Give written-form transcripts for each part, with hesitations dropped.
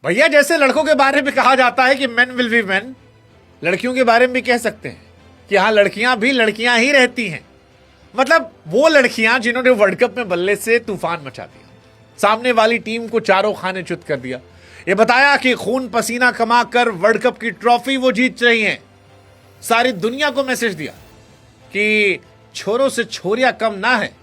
भैया जैसे लड़कों के बारे में कहा जाता है कि मेन विल बी मेन, लड़कियों के बारे में भी कह सकते हैं कि हाँ लड़कियां भी लड़कियां ही रहती हैं। मतलब वो लड़कियां जिन्होंने वर्ल्ड कप में बल्ले से तूफान मचा दिया, सामने वाली टीम को चारों खाने च्युत कर दिया, ये बताया कि खून पसीना कमा कर वर्ल्ड कप की ट्रॉफी वो जीत रही हैं। सारी दुनिया को मैसेज दिया कि छोरों से छोरियां कम ना है।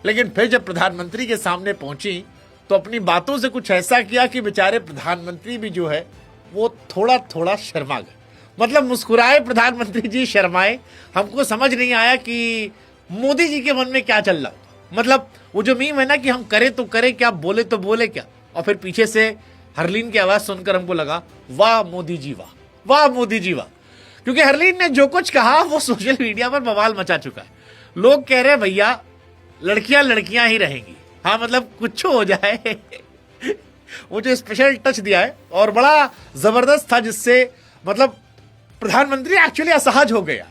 लेकिन फिर जब प्रधानमंत्री के सामने पहुंची तो अपनी बातों से कुछ ऐसा किया कि बेचारे प्रधानमंत्री भी जो है वो थोड़ा थोड़ा शर्मा गए। मतलब मुस्कुराए प्रधानमंत्री जी, शर्माए। हमको समझ नहीं आया कि मोदी जी के मन में क्या चल रहा होगा। मतलब वो जो मीम है ना कि हम करें तो करें क्या, बोले तो बोले क्या, और फिर पीछे से हरलीन की आवाज सुनकर हमको लगा वाह मोदी जी वाह, वाह मोदी जी वाह। क्योंकि हरलीन ने जो कुछ कहा वो सोशल मीडिया पर बवाल मचा चुका है। लोग कह रहे हैं भैया लड़कियां लड़कियां ही रहेंगी। हाँ मतलब कुछ हो जाए वो जो स्पेशल टच दिया है और बड़ा जबरदस्त था, जिससे मतलब प्रधानमंत्री एक्चुअली असहज हो गया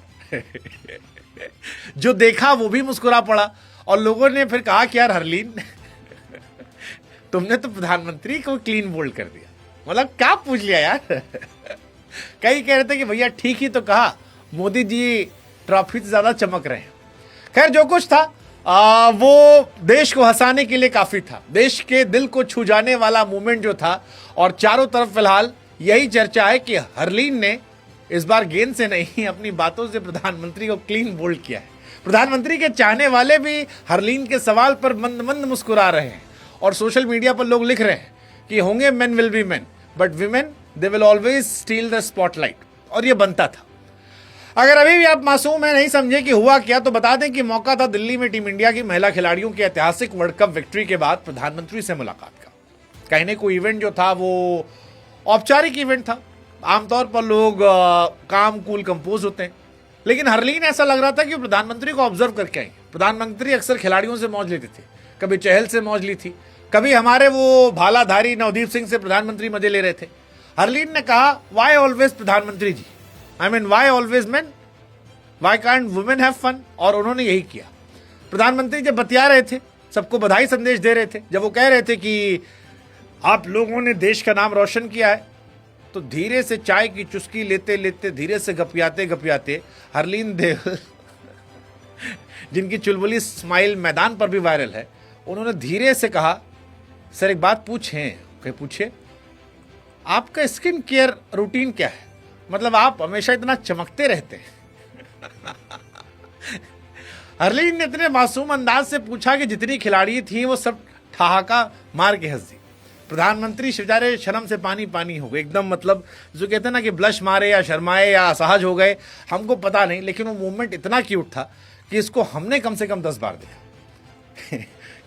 जो देखा वो भी मुस्कुरा पड़ा। और लोगों ने फिर कहा कि यार हरलीन तुमने तो प्रधानमंत्री को क्लीन बोल्ड कर दिया, मतलब क्या पूछ लिया यार कई कह रहे थे कि भैया ठीक ही तो कहा, मोदी जी ट्रॉफी से ज्यादा चमक रहे हैं। खैर जो कुछ था वो देश को हंसाने के लिए काफी था, देश के दिल को छू जाने वाला मूवमेंट जो था। और चारों तरफ फिलहाल यही चर्चा है कि हरलीन ने इस बार गेंद से नहीं अपनी बातों से प्रधानमंत्री को क्लीन बोल्ड किया है। प्रधानमंत्री के चाहने वाले भी हरलीन के सवाल पर मंद मंद मुस्कुरा रहे हैं और सोशल मीडिया पर लोग लिख रहे हैं कि होंगे men will be men but women they will always steel the spotlight. और ये बनता था। अगर अभी भी आप मासूम है, नहीं समझे कि हुआ क्या, तो बता दें कि मौका था दिल्ली में टीम इंडिया की महिला खिलाड़ियों की ऐतिहासिक वर्ल्ड कप विक्ट्री के बाद प्रधानमंत्री से मुलाकात का। कहने को इवेंट जो था वो औपचारिक इवेंट था। आमतौर पर लोग काम कूल कंपोज होते हैं, लेकिन हरलीन ऐसा लग रहा था कि प्रधानमंत्री को ऑब्जर्व करके आई। प्रधानमंत्री अक्सर खिलाड़ियों से मौज लेते थे, कभी चहल से मौज ली थी, कभी हमारे वो भालाधारी नवदीप सिंह से प्रधानमंत्री मजे ले रहे थे। हरलीन ने कहा वाई ऑलवेज प्रधानमंत्री जी, I mean why always man, why can't women have fun. और उन्होंने यही किया। प्रधानमंत्री जब बतिया रहे थे, सबको बधाई संदेश दे रहे थे, जब वो कह रहे थे कि आप लोगों ने देश का नाम रोशन किया है, तो धीरे से चाय की चुस्की लेते लेते, धीरे से गपियाते गपियाते हरलीन देव जिनकी चुलबुली स्माइल मैदान पर भी वायरल है, उन्होंने धीरे से कहा सर एक बात पूछें। पूछे आपका स्किन केयर रूटीन क्या है, मतलब आप हमेशा इतना चमकते रहते हैं हरलीन ने इतने मासूम अंदाज से पूछा कि जितनी खिलाड़ी थी वो सब ठहाका मार के हंस दी। प्रधानमंत्री बेचारे शर्म से पानी पानी हो गए एकदम। मतलब जो कहते हैं ना कि ब्लश मारे या शर्माए या असहज हो गए, हमको पता नहीं, लेकिन वो मूवमेंट इतना क्यूट था कि इसको हमने कम से कम 10 बार देखा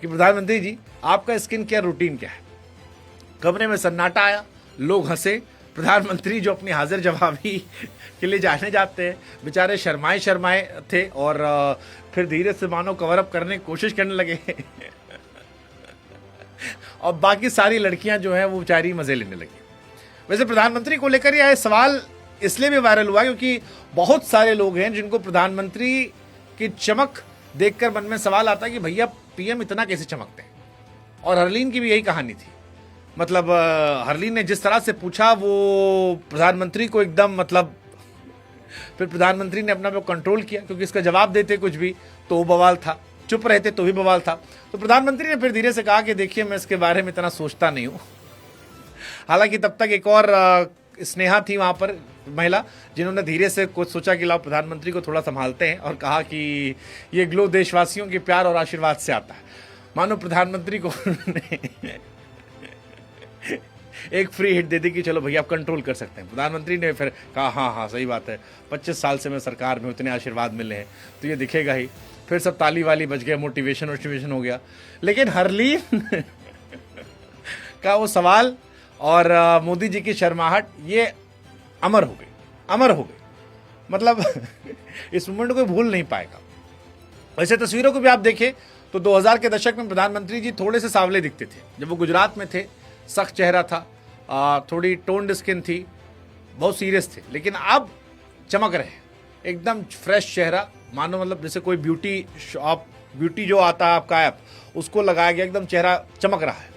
कि प्रधानमंत्री जी आपका स्किन केयर रूटीन क्या है। कमरे में सन्नाटा आया, लोग हंसे। प्रधानमंत्री जो अपनी हाजिर जवाबी के लिए जाने जाते हैं, बेचारे शर्माए शर्माए थे और फिर धीरे से मानो कवर अप करने की कोशिश करने लगे और बाकी सारी लड़कियां जो हैं वो बेचारी मजे लेने लगी। वैसे प्रधानमंत्री को लेकर यह सवाल इसलिए भी वायरल हुआ क्योंकि बहुत सारे लोग हैं जिनको प्रधानमंत्री की चमक देखकर मन में सवाल आता है कि भैया पीएम इतना कैसे चमकते हैं। और हरलीन की भी यही कहानी थी। मतलब हरलीन ने जिस तरह से पूछा वो प्रधानमंत्री को एकदम, मतलब फिर प्रधानमंत्री ने अपना कंट्रोल किया क्योंकि इसका जवाब देते कुछ भी तो वो बवाल था, चुप रहते तो भी बवाल था। तो प्रधानमंत्री ने फिर धीरे से कहा कि देखिए मैं इसके बारे में इतना सोचता नहीं हूं। हालांकि तब तक एक और स्नेहा थी वहां पर महिला, जिन्होंने धीरे से कुछ सोचा कि लाओ प्रधानमंत्री को थोड़ा संभालते हैं, और कहा कि ये ग्लो देशवासियों के प्यार और आशीर्वाद से आता है। मानो प्रधानमंत्री को एक फ्री हिट दे दी कि चलो भैया आप कंट्रोल कर सकते हैं। प्रधानमंत्री ने फिर कहा हाँ हाँ सही बात है, 25 साल से मैं सरकार में, उतने आशीर्वाद मिले हैं तो ये दिखेगा ही। फिर सब ताली वाली बज गया, मोटिवेशन हो गया। लेकिन हरलीन का वो सवाल और मोदी जी की शर्माहट ये अमर हो गई, अमर हो गई। मतलब इस मोमेंट को भूल नहीं पाएगा। वैसे तस्वीरों को भी आप देखें तो 2000 के दशक में प्रधानमंत्री जी थोड़े से सांवले दिखते थे। जब वो गुजरात में थे सख्त चेहरा था, थोड़ी टोन्ड स्किन थी, बहुत सीरियस थे। लेकिन अब चमक रहे हैं, एकदम फ्रेश चेहरा, मानो मतलब जैसे कोई ब्यूटी शॉप, ब्यूटी जो आता है आपका ऐप, उसको लगाया गया, एकदम चेहरा चमक रहा है।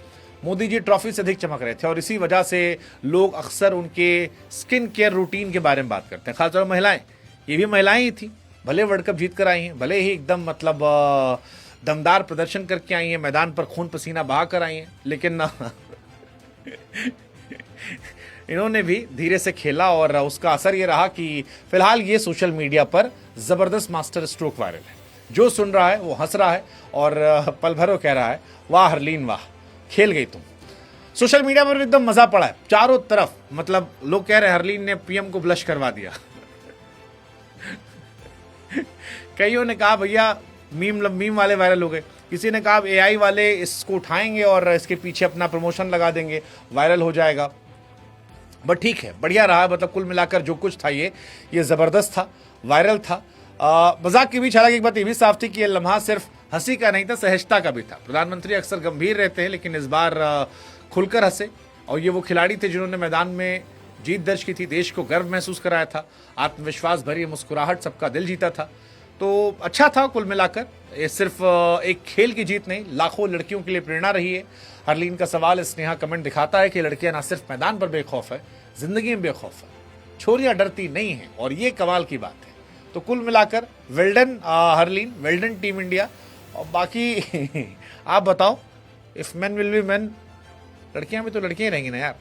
मोदी जी ट्रॉफी से अधिक चमक रहे थे और इसी वजह से लोग अक्सर उनके स्किन केयर रूटीन के बारे में बात करते हैं, खासतौर महिलाएं। ये भी महिलाएं ही थी, भले वर्ल्ड कप जीत कर आई हैं, भले ही एकदम मतलब दमदार प्रदर्शन करके आई हैं, मैदान पर खून पसीना बहा कर आई हैं, लेकिन इन्होंने भी धीरे से खेला और उसका असर ये रहा कि फिलहाल ये सोशल मीडिया पर जबरदस्त मास्टर स्ट्रोक वायरल है। जो सुन रहा है वो हंस रहा है और पल भर कह रहा है, वाह हरलीन वाह, खेल गई तुम। सोशल मीडिया पर एकदम मजा पड़ा है चारों तरफ, मतलब लोग कह रहे हैं हरलीन ने पीएम को ब्लश करवा दिया। कईयों ने कहा भैया मीम वाले वायरल हो गए, किसी ने कहा एआई वाले इसको उठाएंगे और इसके पीछे अपना प्रमोशन लगा देंगे, वायरल हो जाएगा। बट ठीक है, बढ़िया रहा, मतलब कुल मिलाकर जो कुछ था ये जबरदस्त था, वायरल था। मजाक के बीच हालांकि एक बात ये भी साफ थी कि ये लम्हा सिर्फ हंसी का नहीं था, सहजता का भी था। प्रधानमंत्री अक्सर गंभीर रहते हैं, लेकिन इस बार खुलकर हंसे और ये वो खिलाड़ी थे जिन्होंने मैदान में जीत दर्ज की थी, देश को गर्व महसूस कराया था, आत्मविश्वास भरी मुस्कुराहट सबका दिल जीता था। तो अच्छा था कुल मिलाकर, ये सिर्फ एक खेल की जीत नहीं, लाखों लड़कियों के लिए प्रेरणा रही है। हरलीन का सवाल स्नेहा कमेंट दिखाता है कि लड़कियां ना सिर्फ मैदान पर बेखौफ है, जिंदगी में बेखौफ है, छोरियां डरती नहीं है, और ये कमाल की बात है। तो कुल मिलाकर well done Harleen, well done team India. और बाकी आप बताओ, if man will be man, लड़कियां भी तो लड़कियां ही रहेंगी ना यार।